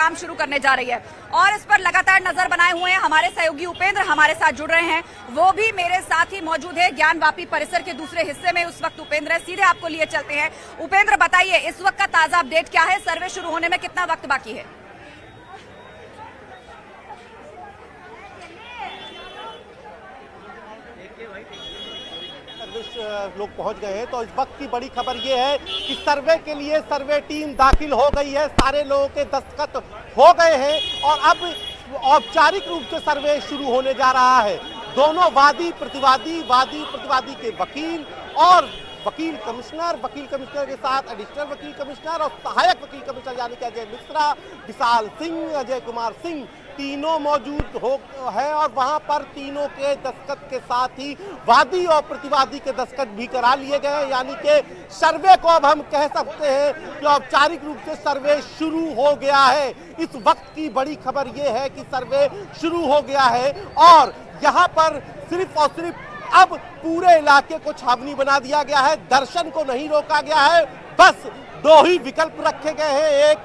काम शुरू करने जा रही है और इस पर लगातार नजर बनाए हुए हैं हमारे सहयोगी उपेंद्र हमारे साथ जुड़ रहे हैं। वो भी मेरे साथ ही मौजूद है ज्ञानवापी परिसर के दूसरे हिस्से में। उस वक्त उपेंद्र है, सीधे आपको लिए चलते हैं। उपेंद्र बताइए, इस वक्त का ताजा अपडेट क्या है? सर्वे शुरू होने में कितना वक्त बाकी है? लोग पहुंच गए हैं, तो इस वक्त की बड़ी खबर यह है कि सर्वे के लिए सर्वे टीम दाखिल हो गई है। सारे लोगों के दस्तखत हो गए हैं और अब औपचारिक रूप से सर्वे शुरू होने जा रहा है। दोनों वादी प्रतिवादी के वकील और वकील कमिश्नर के साथ एडिशनल वकील कमिश्नर और सहायक वकील कमिश्नर यानी कि अजय मिश्रा, विशाल सिंह, अजय कुमार सिंह तीनों मौजूद है और वहां पर तीनों के दस्तखत के साथ ही वादी और प्रतिवादी के दस्तखत भी करा लिए गए। यानी कि सर्वे को अब हम कह सकते हैं कि औपचारिक रूप से सर्वे शुरू हो गया है। इस वक्त की बड़ी खबर यह है कि सर्वे शुरू हो गया है और यहाँ पर सिर्फ और सिर्फ अब पूरे इलाके को छावनी बना दिया गया है। दर्शन को नहीं रोका गया है, बस दो ही विकल्प रखे गए हैं। एक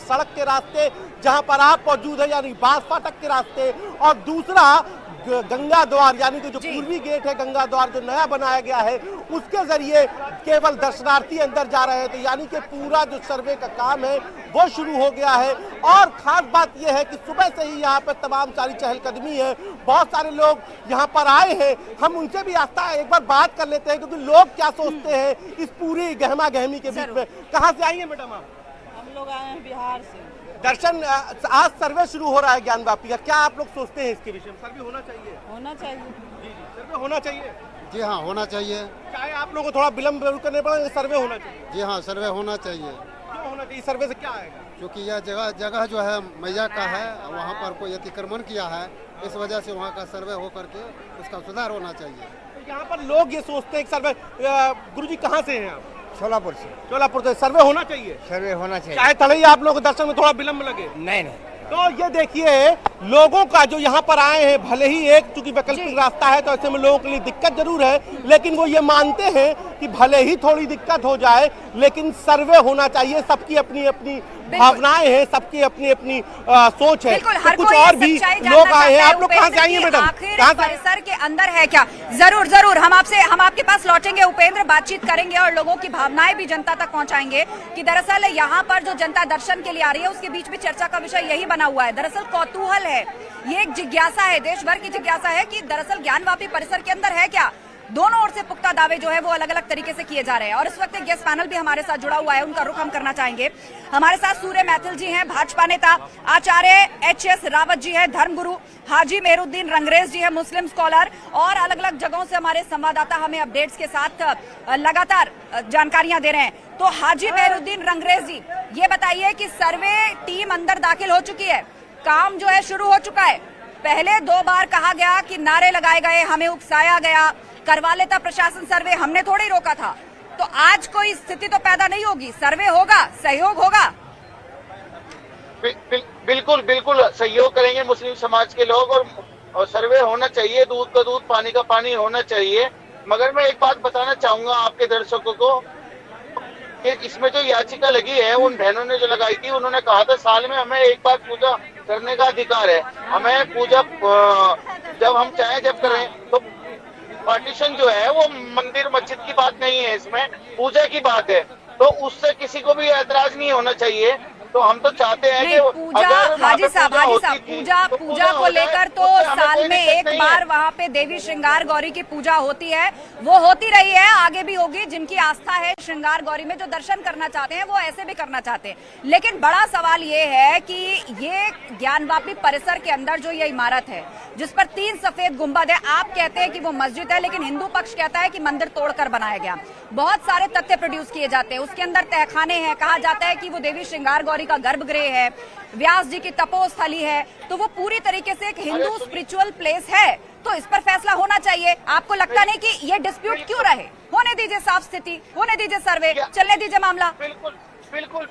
सड़क के रास्ते जहां पर आप मौजूद है यानी बास फाटक के रास्ते, और दूसरा गंगा द्वार यानी कि जो पूर्वी गेट है गंगा द्वार जो नया बनाया गया है उसके जरिए केवल दर्शनार्थी अंदर जा रहे हैं। तो यानी कि पूरा जो सर्वे का काम है वो शुरू हो गया है। और खास बात यह है कि सुबह से ही यहाँ पर तमाम सारी चहलकदमी है, बहुत सारे लोग यहाँ पर आए हैं। हम उनसे भी आस्था एक बार बात कर लेते हैं क्योंकि लोग क्या सोचते हैं इस पूरी गहमा गहमी के बीच में। कहाँ से आई है मैडम आप? हम लोग आए हैं बिहार से। दर्शन आज सर्वे शुरू हो रहा है ज्ञानवापी का, क्या आप लोग सोचते हैं इसके विषय में? सर्वे होना चाहिए? होना चाहिए जी, सर्वे होना चाहिए। जी हाँ, होना चाहिए। चाहे आप लोगों को थोड़ा विलम्ब जरूर करने पड़े, सर्वे होना चाहिए। जी हाँ, सर्वे होना चाहिए। क्यों होना चाहिए? सर्वे से क्या आएगा? क्योंकि यह जगह जो है मैया का है, वहाँ पर कोई अतिक्रमण किया है, इस वजह से वहाँ का सर्वे हो करके उसका सुधार होना चाहिए। तो यहाँ पर लोग ये सोचते हैं कि सर्वे, गुरुजी कहाँ से हैं आप? सोलापुर से। सर्वे होना चाहिए? सर्वे होना चाहिए। चाहे तले आप लोगों को दर्शन में थोड़ा विलम्ब लगे? नहीं। तो ये देखिए लोगों का जो यहाँ पर आए हैं, भले ही एक चूंकि वैकल्पिक रास्ता है तो ऐसे में लोगों के लिए दिक्कत जरूर है, लेकिन वो ये मानते हैं कि भले ही थोड़ी दिक्कत हो जाए लेकिन सर्वे होना चाहिए। सबकी अपनी अपनी भावनाएं हैं, सबकी अपनी अपनी सोच है। तो कुछ और भी लोग आए हैं। आप लोग कहाँ से आइए मैडम? परिसर के अंदर है क्या? जरूर हम आपके पास लौटेंगे उपेंद्र, बातचीत करेंगे और लोगों की भावनाएं भी जनता तक पहुंचाएंगे कि दरअसल यहाँ पर जो जनता दर्शन के लिए आ रही है उसके बीच में चर्चा का विषय यही बना हुआ है। दरअसल कौतूहल है, ये एक जिज्ञासा है, देश भर की जिज्ञासा है कि दरअसल ज्ञानवापी परिसर के अंदर है क्या। दोनों ओर से पुख्ता दावे जो है वो अलग अलग तरीके से किए जा रहे हैं और इस वक्त एक गेस्ट पैनल भी हमारे साथ जुड़ा हुआ है, उनका रुख हम करना चाहेंगे। हमारे साथ सूर्य मैथिल जी हैं, भाजपा नेता, आचार्य एच.एस. रावत जी है, धर्मगुरु, हाजी मेहरुद्दीन रंगरेज जी है, मुस्लिम स्कॉलर, और अलग अलग जगहों से हमारे संवाददाता हमें अपडेट्स के साथ लगातार जानकारियां दे रहे हैं। तो हाजी मेहरुद्दीन रंगरेज जी, ये बताइए कि सर्वे टीम अंदर दाखिल हो चुकी है, काम जो है शुरू हो चुका है। पहले 2 बार कहा गया कि नारे लगाए गए, हमें उकसाया गया, करवा लेता प्रशासन सर्वे, हमने थोड़ी रोका था। तो आज कोई स्थिति तो पैदा नहीं होगी, सर्वे होगा, सहयोग होगा। बिल्कुल सहयोग करेंगे मुस्लिम समाज के लोग और सर्वे होना चाहिए, दूध का दूध पानी का पानी होना चाहिए। मगर मैं एक बात बताना चाहूंगा आपके दर्शकों को कि इसमें जो याचिका लगी है उन बहनों ने जो लगाई थी, उन्होंने कहा था साल में हमें एक बार पूजा करने का अधिकार है, हमें पूजा जब हम चाहे जब करें। तो पार्टीशन जो है वो मंदिर मस्जिद की बात नहीं है, इसमें पूजा की बात है, तो उससे किसी को भी ऐतराज नहीं होना चाहिए। तो हम तो चाहते हैं कि पूजा, हाजी साहब पूजा को लेकर तो साल में एक बार वहाँ पे देवी श्रृंगार गौरी की पूजा होती है, वो होती रही है, आगे भी होगी। जिनकी आस्था है श्रृंगार गौरी में, जो दर्शन करना चाहते हैं वो ऐसे भी करना चाहते हैं। लेकिन बड़ा सवाल ये है कि ये ज्ञानवापी परिसर के अंदर जो ये इमारत है जिस पर 3 सफेद गुंबद है, आप कहते हैं कि वो मस्जिद है, लेकिन हिंदू पक्ष कहता है कि मंदिर तोड़कर बनाया गया। बहुत सारे तथ्य प्रोड्यूस किए जाते हैं, उसके अंदर तहखाने हैं, कहा जाता है कि वो देवी श्रृंगार गौरी का गर्भगृह है, व्यास जी की तपोस्थली है, तो वो पूरी तरीके से एक हिंदू स्पिरिचुअल प्लेस है। तो इस पर फैसला होना चाहिए। आपको लगता नहीं कि ये डिस्प्यूट क्यों रहे? होने दीजिए साफ स्थिति, होने दीजिए सर्वे, चलने दीजिए मामला। बिल्कुल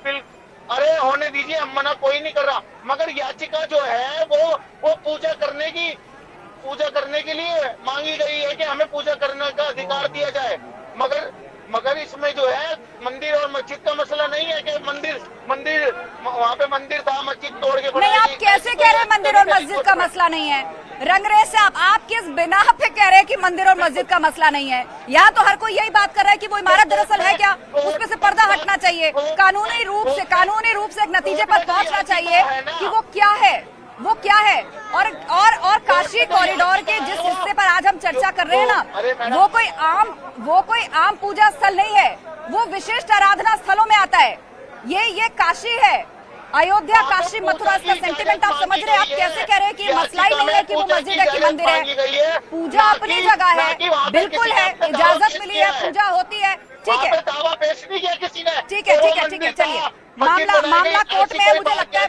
अरे होने दीजिए, हम मना कोई नहीं कर रहा, मगर याचिका जो है वो पूजा करने के लिए मांगी गई है कि हमें पूजा करने का अधिकार दिया जाए। मगर मगर इसमें जो है मंदिर और मस्जिद का मसला नहीं है कि मंदिर वहाँ पे मंदिर था, मस्जिद तोड़ के नहीं, आप कैसे कह रहे हैं मंदिर और मस्जिद का मसला नहीं है? रंगरेज से आप किस बिना पे कह रहे हैं कि मंदिर और मस्जिद का मसला नहीं है? यहाँ तो हर कोई यही बात कर रहा है कि वो इमारत दरअसल है क्या, उसमें से पर्दा हटना चाहिए, कानूनी रूप से एक नतीजे पर पहुंचना चाहिए कि वो क्या है, वो क्या है। और काशी कॉरिडोर के जिस हिस्से पर आज हम चर्चा कर रहे हैं ना, वो कोई आम पूजा स्थल नहीं है, वो विशिष्ट आराधना स्थलों में आता है। ये काशी है, अयोध्या, काशी, मथुरा, इसका सेंटिमेंट आप समझ रहे हैं? आप कैसे कह रहे हैं कि मसला ही नहीं है कि वो मस्जिद है कि मंदिर है? पूजा अपनी जगह है, बिल्कुल है, इजाजत मिली है, पूजा होती है, ठीक है, दावा पेश नहीं किया किसी ने। ठीक है, चलिए, मामला कोर्ट में है, मुझे लगता है